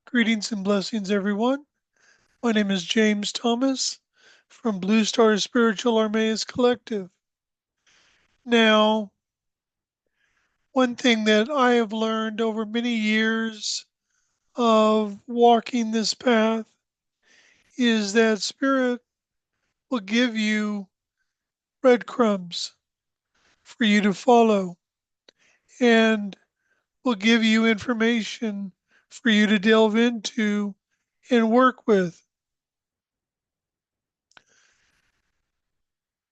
Greetings and blessings, everyone. My name is James Thomas from Bluestar Spiritual Armais Collective. Now, one thing that I have learned over many years of walking this path is that Spirit will give you breadcrumbs for you to follow and will give you information for you to delve into and work with.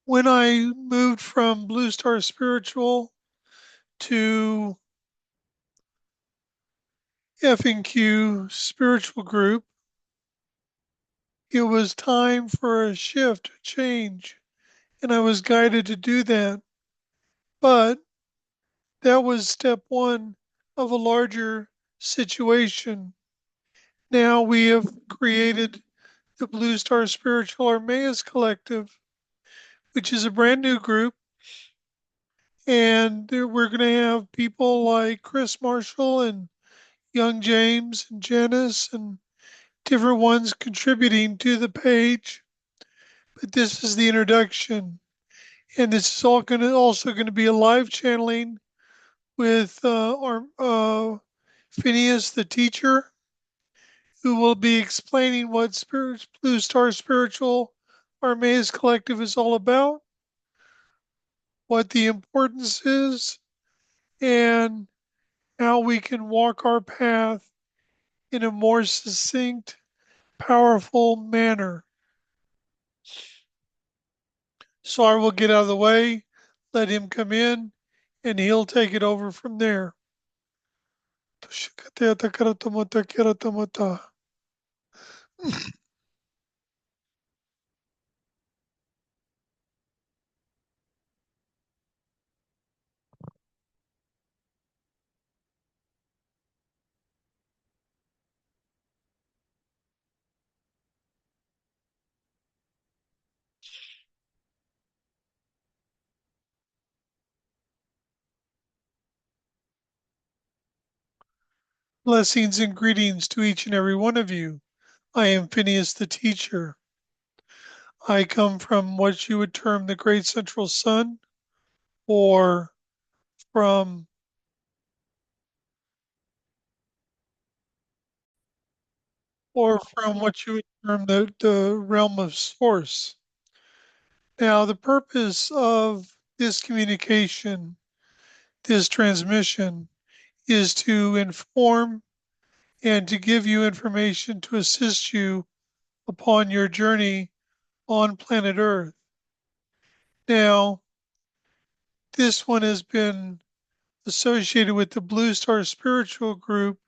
When I moved from Bluestar Spiritual to F&Q spiritual group, it was time for a shift, a change, and I was guided to do that. But that was step one of a larger situation. Now we have created the Bluestar Spiritual Armais Collective, which is a brand new group. And we're going to have people like Chris Marshall and young James and Janice and different ones contributing to the page. But this is the introduction. And this is all also going to be a live channeling with our Phineus the Teacher, who will be explaining what Bluestar Spiritual Armais Collective is all about, what the importance is, and how we can walk our path in a more succinct, powerful manner. So I will get out of the way, let him come in, and he'll take it over from there. Blessings and greetings to each and every one of you. I am Phineus the Teacher. I come from what you would term the Great Central Sun, or from what you would term the realm of source. Now, the purpose of this communication, this transmission, is to inform and to give you information to assist you upon your journey on planet Earth. Now, this one has been associated with the Bluestar Spiritual Group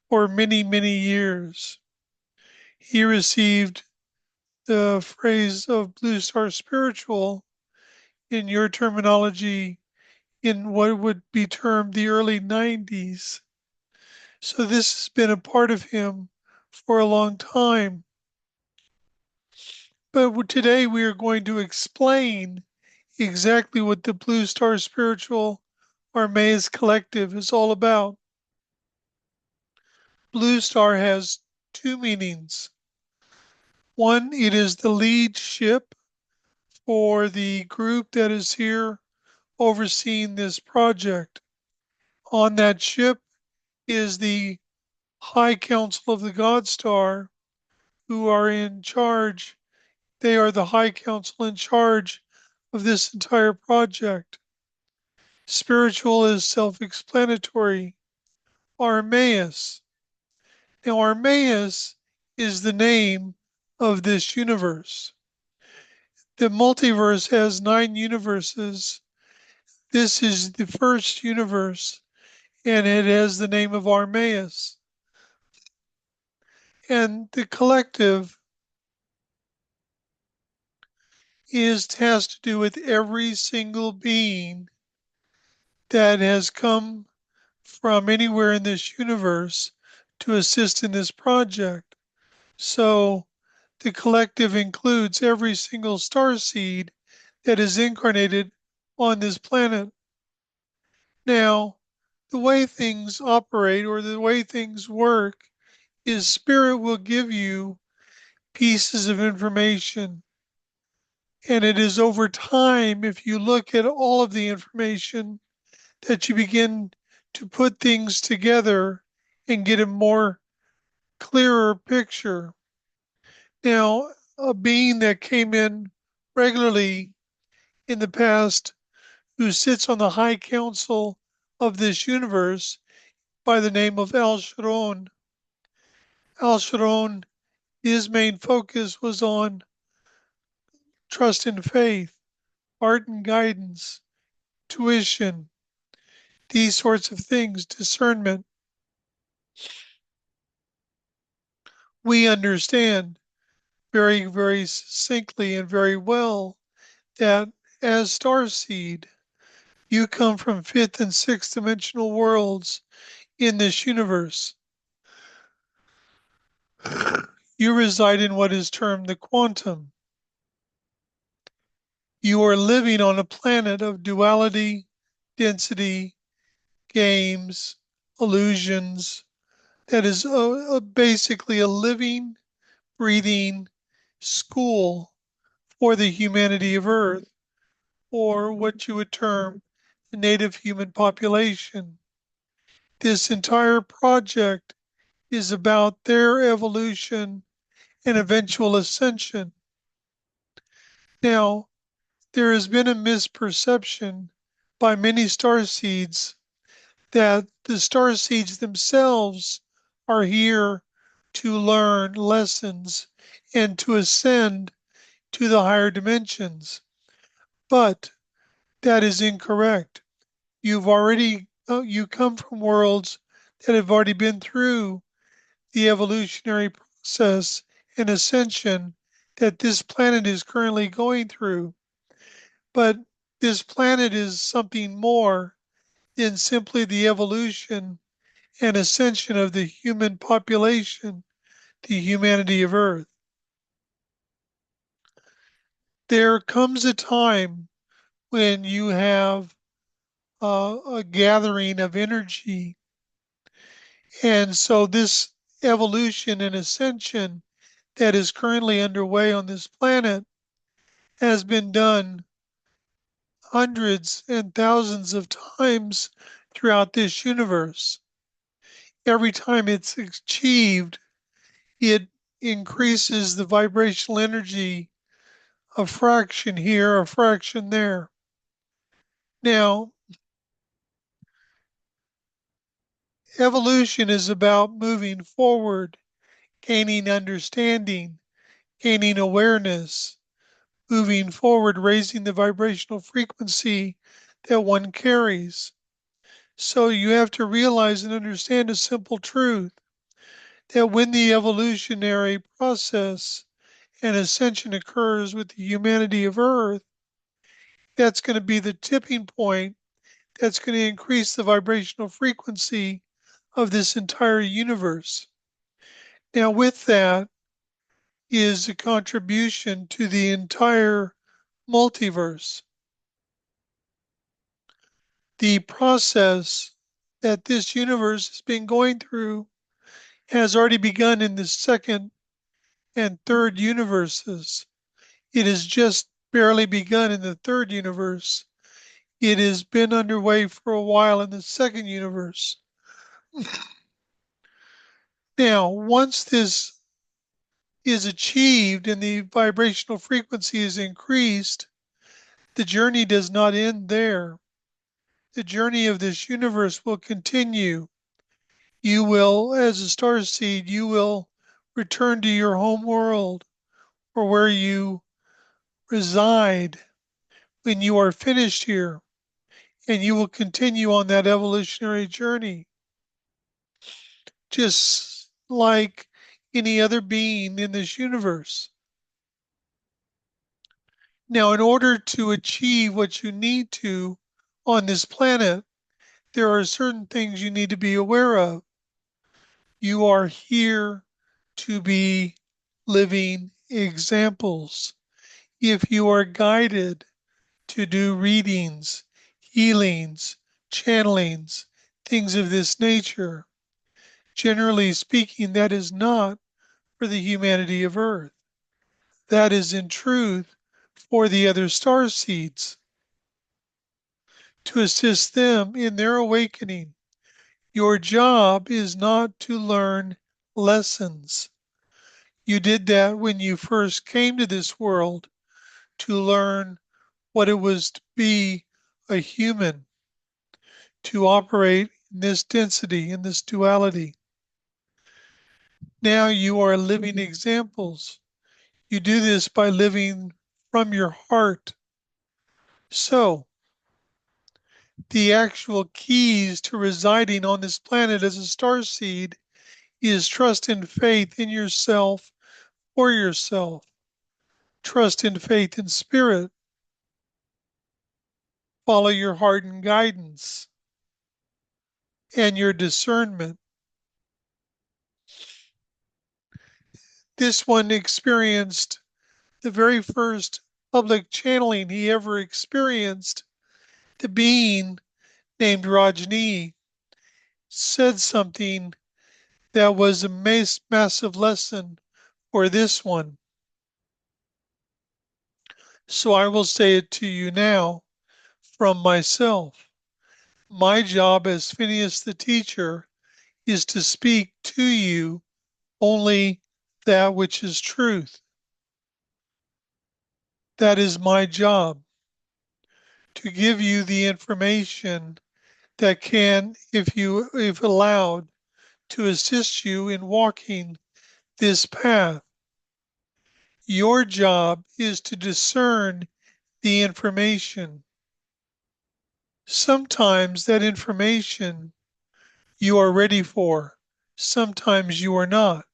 for many, many years. He received the phrase of Bluestar Spiritual in your terminology in what would be termed the early 90s. So this has been a part of him for a long time. But today we are going to explain exactly what the Bluestar Spiritual Armais Collective is all about. Bluestar has two meanings. One, it is the lead ship for the group that is here overseeing this project. On that ship is the High Council of the God Star, who are in charge. They are the High Council in charge of this entire project. Spiritual is self-explanatory. Armais. Now, Armais is the name of this universe. The multiverse has 9 universes. This is the first universe, and it has the name of Armais. And the collective has to do with every single being that has come from anywhere in this universe to assist in this project. So the collective includes every single star seed that is incarnated on this planet. Now, the way things operate or the way things work is spirit will give you pieces of information. And it is over time, if you look at all of the information, that you begin to put things together and get a more clearer picture. Now, a being that came in regularly in the past who sits on the high council of this universe by the name of Al Sharon. Al Sharon, his main focus was on trust and faith, art and guidance, tuition, these sorts of things, discernment. We understand very, very succinctly and very well that as starseed, you come from fifth and sixth dimensional worlds in this universe. You reside in what is termed the quantum. You are living on a planet of duality, density, games, illusions, that is basically a living, breathing school for the humanity of Earth, or what you would term the native human population. This entire project is about their evolution and eventual ascension. Now, there has been a misperception by many starseeds that the starseeds themselves are here to learn lessons and to ascend to the higher dimensions. But that is incorrect. You come from worlds that have already been through the evolutionary process and ascension that this planet is currently going through. But this planet is something more than simply the evolution and ascension of the human population, the humanity of Earth. There comes a time when you have a gathering of energy. And so this evolution and ascension that is currently underway on this planet has been done hundreds and thousands of times throughout this universe. Every time it's achieved, it increases the vibrational energy a fraction here, a fraction there. Now, evolution is about moving forward, gaining understanding, gaining awareness, moving forward, raising the vibrational frequency that one carries. So you have to realize and understand a simple truth that when the evolutionary process and ascension occurs with the humanity of Earth, that's going to be the tipping point that's going to increase the vibrational frequency of this entire universe. Now, with that is a contribution to the entire multiverse. The process that this universe has been going through has already begun in the second and third universes. It has just barely begun in the third universe. It has been underway for a while in the second universe. Now, once this is achieved and the vibrational frequency is increased, the journey does not end there. The journey of this universe will continue. You will, as a star seed, you will return to your home world or where you reside when you are finished here, and you will continue on that evolutionary journey, just like any other being in this universe. Now, in order to achieve what you need to on this planet, there are certain things you need to be aware of. You are here to be living examples. If you are guided to do readings, healings, channelings, things of this nature, Generally speaking, that is not for the humanity of Earth. That is in truth for the other star seeds to assist them in their awakening. Your job is not to learn lessons. You did that when you first came to this world to learn what it was to be a human, to operate in this density, in this duality. Now you are living examples. You do this by living from your heart. So, the actual keys to residing on this planet as a starseed is trust and faith in yourself for yourself, trust and faith in spirit, follow your heart and guidance, and your discernment. This one experienced the very first public channeling he ever experienced. The being named Rajni said something that was a massive lesson for this one. So I will say it to you now from myself. My job as Phineus the Teacher is to speak to you only that which is truth. That is my job, to give you the information that can, if allowed, to assist you in walking this path. Your job is to discern the information. Sometimes that information you are ready for, sometimes you are not.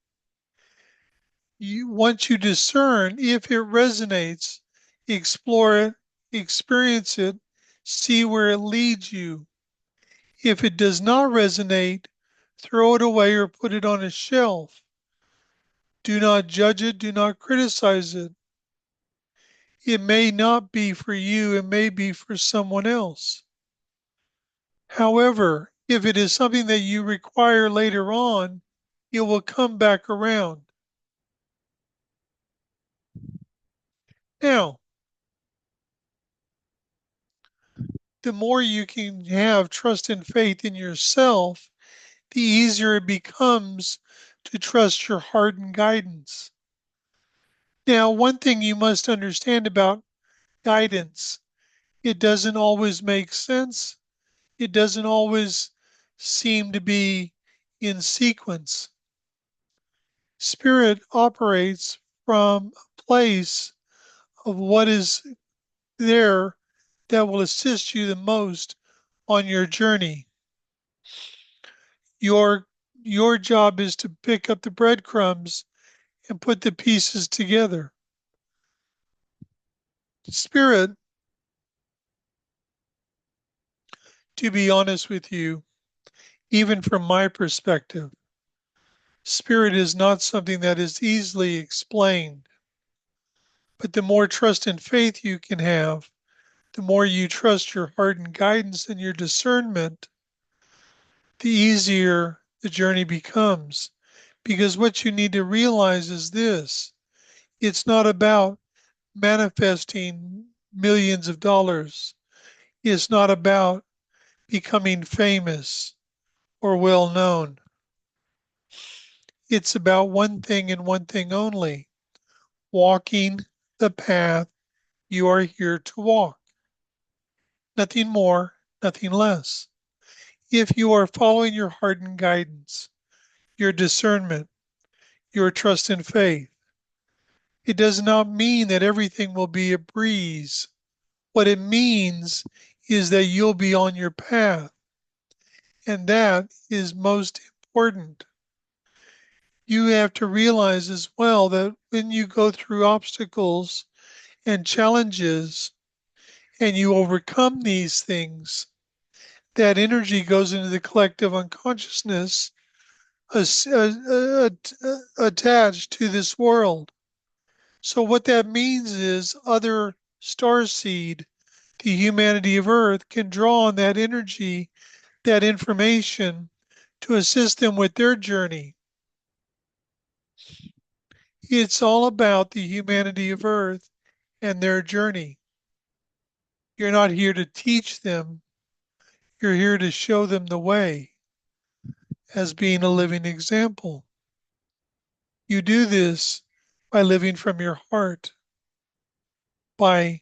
Once you discern if it resonates, explore it, experience it, see where it leads you. If it does not resonate, throw it away or put it on a shelf. Do not judge it, do not criticize it. It may not be for you, it may be for someone else. However, if it is something that you require later on, it will come back around. Now, the more you can have trust and faith in yourself, the easier it becomes to trust your heart and guidance. Now, one thing you must understand about guidance, it doesn't always make sense. It doesn't always seem to be in sequence. Spirit operates from a place of what is there that will assist you the most on your journey. Your your job is to pick up the breadcrumbs and put the pieces together. Spirit, to be honest with you, even from my perspective, spirit is not something that is easily explained. But the more trust and faith you can have, the more you trust your heart and guidance and your discernment, the easier the journey becomes. Because what you need to realize is this: it's not about manifesting millions of dollars. It's not about becoming famous or well known. It's about one thing and one thing only: walking the path you are here to walk. Nothing more, nothing less. If you are following your heart and guidance, your discernment, your trust and faith, it does not mean that everything will be a breeze. What it means is that you'll be on your path. And that is most important. You have to realize as well that when you go through obstacles and challenges and you overcome these things, that energy goes into the collective unconsciousness attached to this world. So what that means is other starseed, the humanity of Earth, can draw on that energy, that information to assist them with their journey. It's all about the humanity of Earth and their journey. You're not here to teach them, you're here to show them the way as being a living example. You do this by living from your heart, by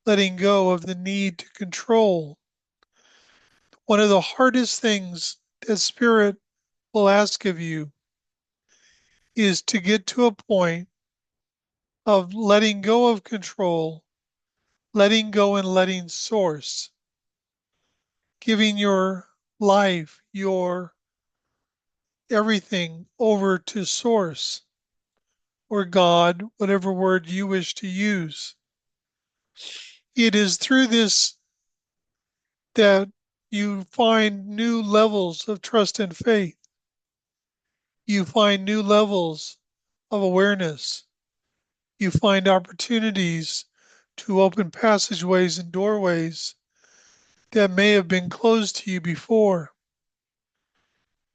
letting go of the need to control. One of the hardest things that Spirit will ask of you is to get to a point of letting go of control, letting go and letting Source, giving your life, your everything over to Source or God, whatever word you wish to use. It is through this that you find new levels of trust and faith. You find new levels of awareness. You find opportunities to open passageways and doorways that may have been closed to you before.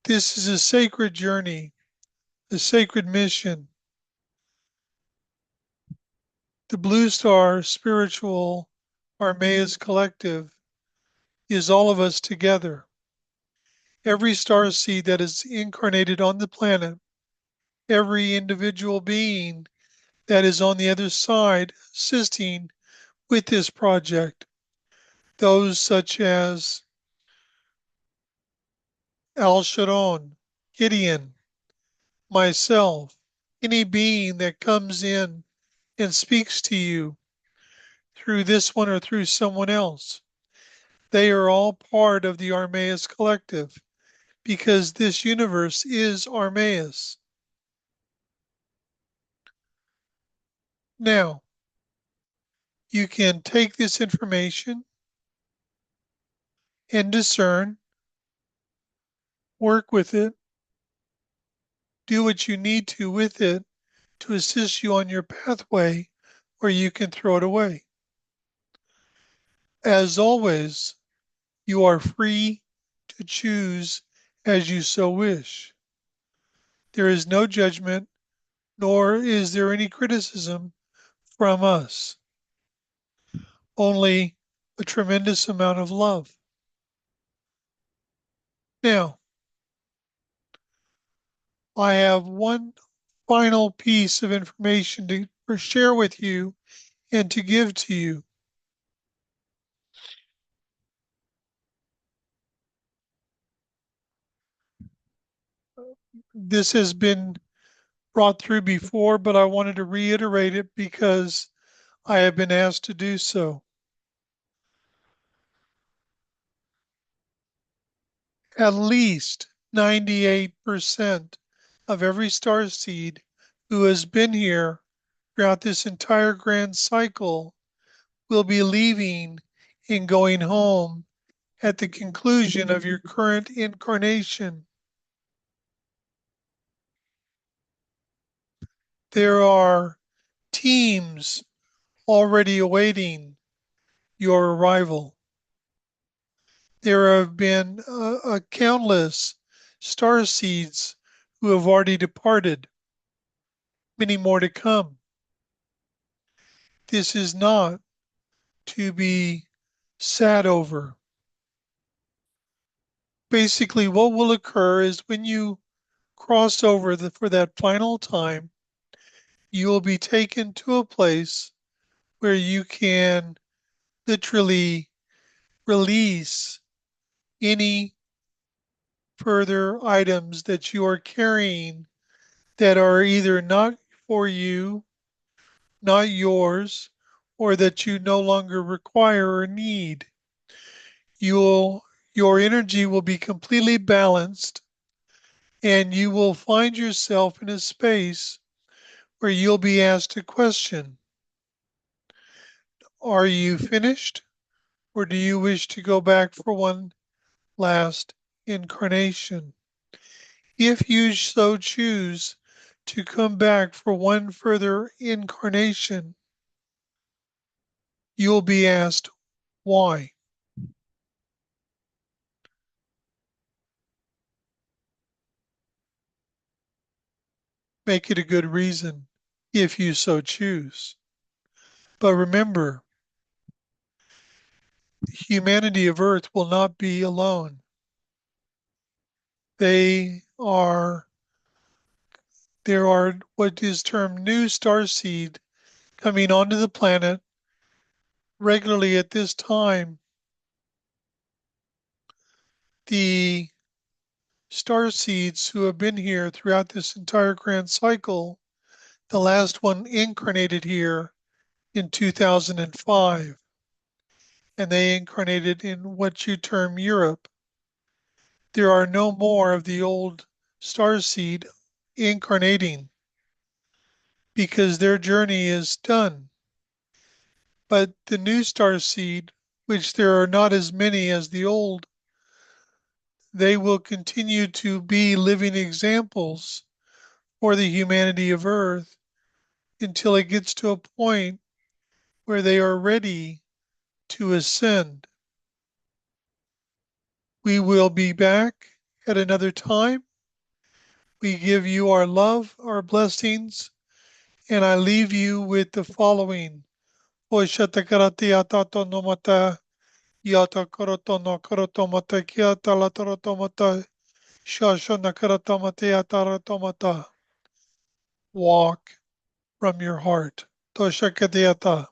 This is a sacred journey, a sacred mission. The Bluestar Spiritual Armais Collective is all of us together. Every star seed that is incarnated on the planet, every individual being that is on the other side assisting with this project, those such as Al Sharon, Gideon, myself, any being that comes in and speaks to you through this one or through someone else. They are all part of the Armais Collective because this universe is Armais. Now, you can take this information and discern, work with it, do what you need to with it to assist you on your pathway, or you can throw it away. As always, you are free to choose as you so wish. There is no judgment, nor is there any criticism from us, only a tremendous amount of love. Now, I have one final piece of information to share with you and to give to you. This has been brought through before, but I wanted to reiterate it because I have been asked to do so. At least 98% of every starseed who has been here throughout this entire grand cycle will be leaving and going home at the conclusion of your current incarnation. There are teams already awaiting your arrival. There have been countless star seeds who have already departed, many more to come. This is not to be sad over. Basically, what will occur is when you cross over for that final time, you will be taken to a place where you can literally release any further items that you are carrying that are either not for you, not yours, or that you no longer require or need. You'll, your energy will be completely balanced and you will find yourself in a space where you'll be asked a question. Are you finished or do you wish to go back for one last incarnation? If you so choose to come back for one further incarnation, you will be asked why. make it a good reason if you so choose. But remember, humanity of Earth will not be alone. They are There are what is termed new starseed coming onto the planet regularly at this time. The starseeds who have been here throughout this entire grand cycle, the last one incarnated here in 2005, and they incarnated in what you term Europe. There are no more of the old starseed incarnating because their journey is done. But the new starseed, which there are not as many as the old, they will continue to be living examples for the humanity of Earth until it gets to a point where they are ready to ascend. We will be back at another time. We give you our love, our blessings, and I leave you with the following. Oishatakarati atato no mata, yata koroto no koroto mata, kiata la toroto mata, shasho nakarata mata, yata mata. Walk from your heart. Toshakadiata.